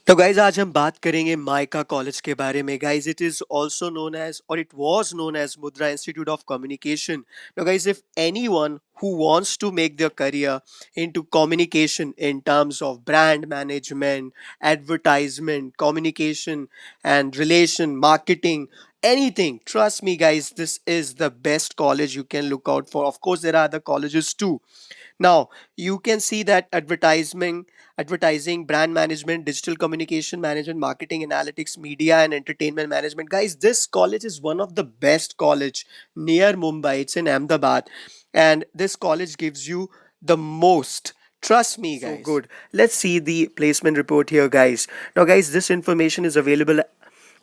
तो गाइज आज हम बात करेंगे माइका कॉलेज के बारे में guys it is also known as और it was known as Mudra institute of communication now guys if anyone who wants to make their career into communication in terms of brand management advertisement communication and relation marketing anything trust me guys this is the best college you can look out for of course there are other colleges too now you can see that advertising, brand management, digital communication management, marketing analytics, media and entertainment management. Guys, this college is one of the best college near Mumbai. It's in Ahmedabad, and this college gives you the most. Trust me, guys. So good. Let's see the placement report here, guys. Now, guys, this information is available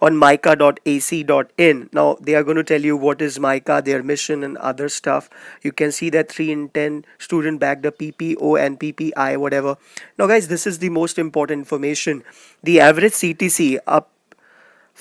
on mica.ac.in. Now they are going to tell you what is mica, their mission and other stuff. You can see that 3 in 10 student backed the PPO and PPI whatever. Now guys, this is the most important information. The average CTC up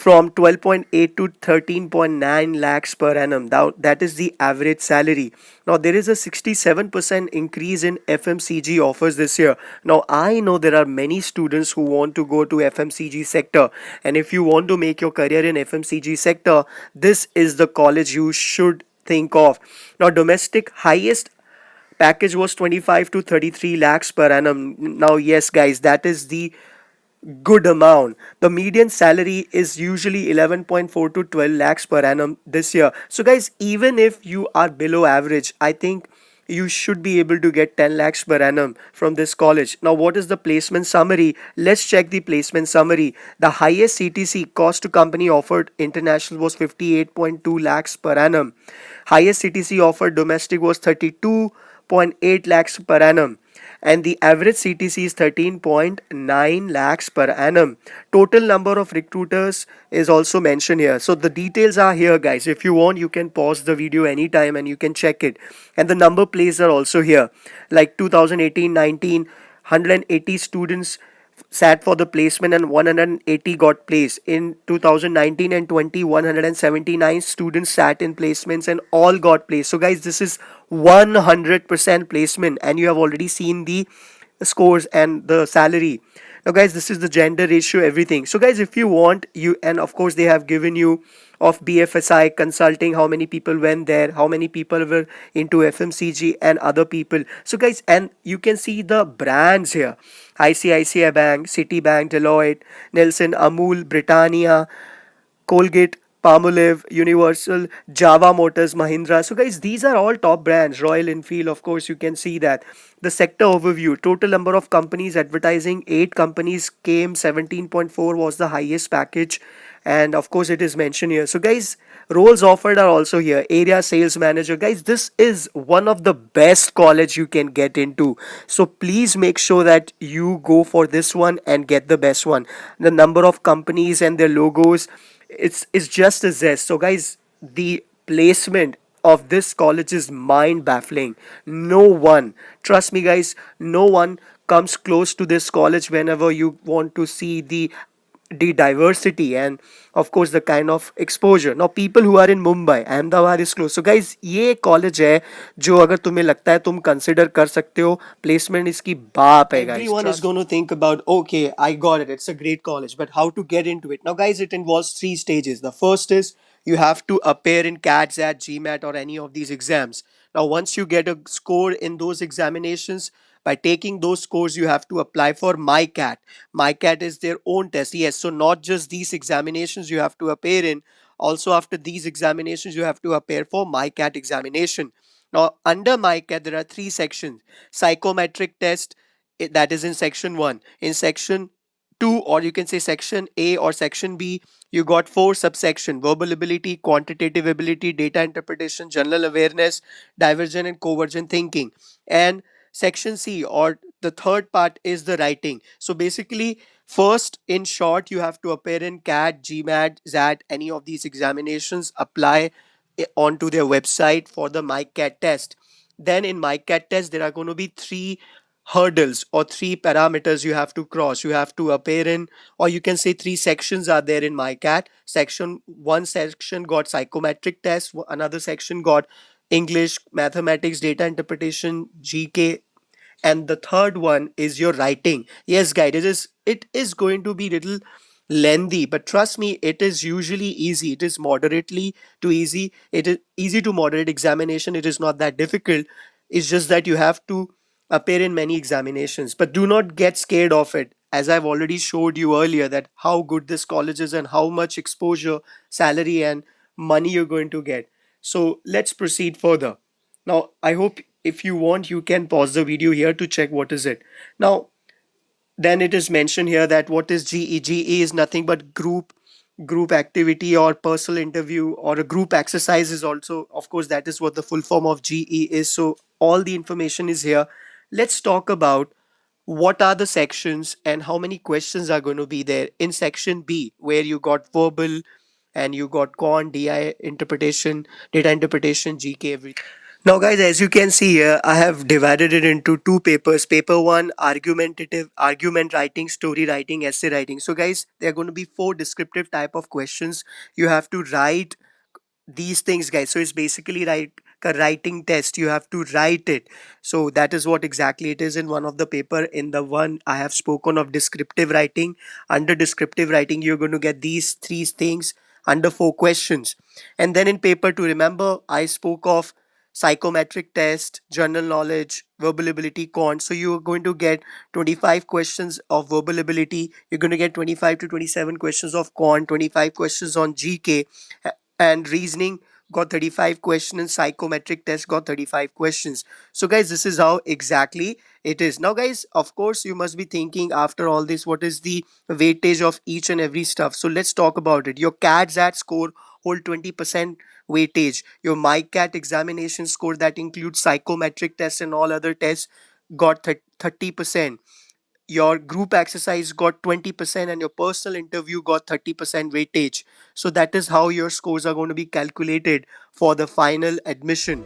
from 12.8 to 13.9 lakhs per annum. Now, that is the average salary. Now, there is a 67% increase in FMCG offers this year. Now, I know there are many students who want to go to FMCG sector. And if you want to make your career in FMCG sector, this is the college you should think of. Now, domestic highest package was 25 to 33 lakhs per annum. Now, yes, guys, that is the good amount. The median salary is usually 11.4 to 12 lakhs per annum this year. So, guys, even if you are below average, I think you should be able to get 10 lakhs per annum from this college. Now, what is the placement summary? Let's check the placement summary. The highest CTC cost to company offered international was 58.2 lakhs per annum. Highest CTC offered domestic was 32.8 lakhs per annum, and the average CTC is 13.9 lakhs per annum. Total number of recruiters is also mentioned here. So the details are here, guys. If you want, you can pause the video anytime and you can check it. And the number plays are also here. Like 2018-19, 180 students sat for the placement and 180 got placed. In 2019 and 20, 179 students sat in placements and all got placed. So guys, this is 100% placement, and you have already seen the scores and the salary. Now guys, this is the gender ratio, everything. So guys, if you want, you, and of course they have given you of BFSI consulting, how many people went there, how many people were into FMCG and other people. So guys, and you can see the brands here: ICICI Bank, Citibank, Deloitte, Nelson, Amul, Britannia, Colgate, Palmolive, Universal, Java Motors, Mahindra. So, guys, these are all top brands. Royal Enfield, of course, you can see that. The sector overview: total number of companies advertising, 8 companies came, 17.4 was the highest package. And of course, it is mentioned here. So, guys, roles offered are also here. Area sales manager. Guys, this is one of the best college you can get into. So, please make sure that you go for this one and get the best one. The number of companies and their logos, it's just a zest. So guys, the placement of this college is mind baffling. No one, trust me guys, no one comes close to this college whenever you want to see the diversity and of course the kind of exposure. Now people who are in Mumbai, Ahmedabad is close. So guys, ये college है जो अगर तुम्हें लगता है तुम consider कर सकते हो, प्लेसमेंट इसकी बाप है guys. Everyone is going to think about, okay, I got it, it's a great college, but how to get into it? Now guys, it involves 3 stages. The first is you have to appear in CAT, ZAT, GMAT or any of these exams. Now once you get a score in those examinations, by taking those scores, you have to apply for MyCAT. MyCAT is their own test. Yes, so not just these examinations you have to appear in. Also, after these examinations, you have to appear for MyCAT examination. Now, under MyCAT, there are 3 sections: psychometric test, that is in section 1. In section 2, or you can say section A or section B, you got 4 subsection: verbal ability, quantitative ability, data interpretation, general awareness, divergent and convergent thinking. And section C, or the third part, is the writing. So basically, first, in short, you have to appear in CAT, GMAT, ZAT, any of these examinations, apply onto their website for the MyCAT test. Then in MyCAT test, there are going to be 3 hurdles or 3 parameters you have to cross. You have to appear in, or you can say 3 sections are there in MyCAT. One section got psychometric test, another section got English, mathematics, data interpretation, GK, and the third one is your writing. Yes, guys, it is going to be little lengthy, but trust me, it is usually easy. It is moderately to easy. It is easy to moderate examination. It is not that difficult. It's just that you have to appear in many examinations, but do not get scared of it. As I've already showed you earlier, that how good this college is and how much exposure, salary, and money you're going to get. So let's proceed further. Now, I hope if you want, you can pause the video here to check what is it. Now, then it is mentioned here that what is GE? GE is nothing but group activity or personal interview or a group exercise is also, of course, that is what the full form of GE is. So all the information is here. Let's talk about what are the sections and how many questions are going to be there in section B, where you got verbal and you got con, DI interpretation, data interpretation, GK, everything. Now, guys, as you can see here, I have divided it into two papers. Paper one, argumentative, argument writing, story writing, essay writing. So, guys, there are going to be four descriptive type of questions. You have to write these things, guys. So it's basically like a writing test. You have to write it. So that is what exactly it is in one of the paper. In the one I have spoken of descriptive writing, under descriptive writing you're going to get these three things under four questions. And then in paper two, remember I spoke of psychometric test, general knowledge, verbal ability, con. So you're going to get 25 questions of verbal ability, you're going to get 25 to 27 questions of con, 25 questions on GK, and reasoning got 35 questions, and psychometric test got 35 questions. So guys, this is how exactly it is. Now guys, of course you must be thinking after all this, what is the weightage of each and every stuff? So let's talk about it. Your CAT score hold 20% weightage. Your MyCat examination score that includes psychometric tests and all other tests got 30%. Your group exercise got 20% and your personal interview got 30% weightage. So that is how your scores are going to be calculated for the final admission.